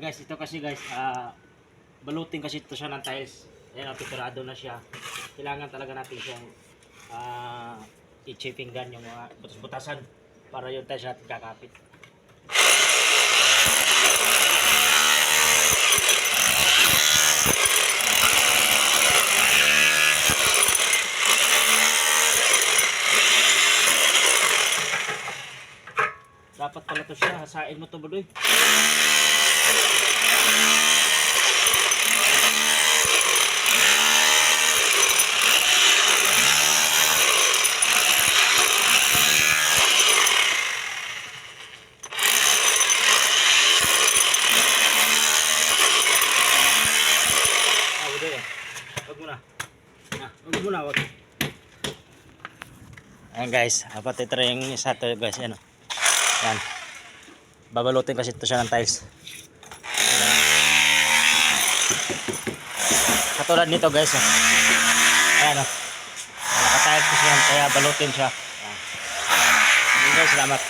guys, ito kasi guys, balutin kasi ito siya ng tiles. Ayan, piturado na siya. Kailangan talaga natin siyang i-chippinggan yung mga butas-butasan para yung tiles natin kakapit. Dapat pala to siya, hasain mo to Budoy. Budoy, wag mo na. Wag mo na, wag. Ayan guys, dapat ito rin yung isa to guys, ano. Yan. Babalutin kasi ito siya ng tiles. Katulad nito guys. Ayan o. Naka-tiles kasi yan, kaya balutin siya. Ayan guys, salamat.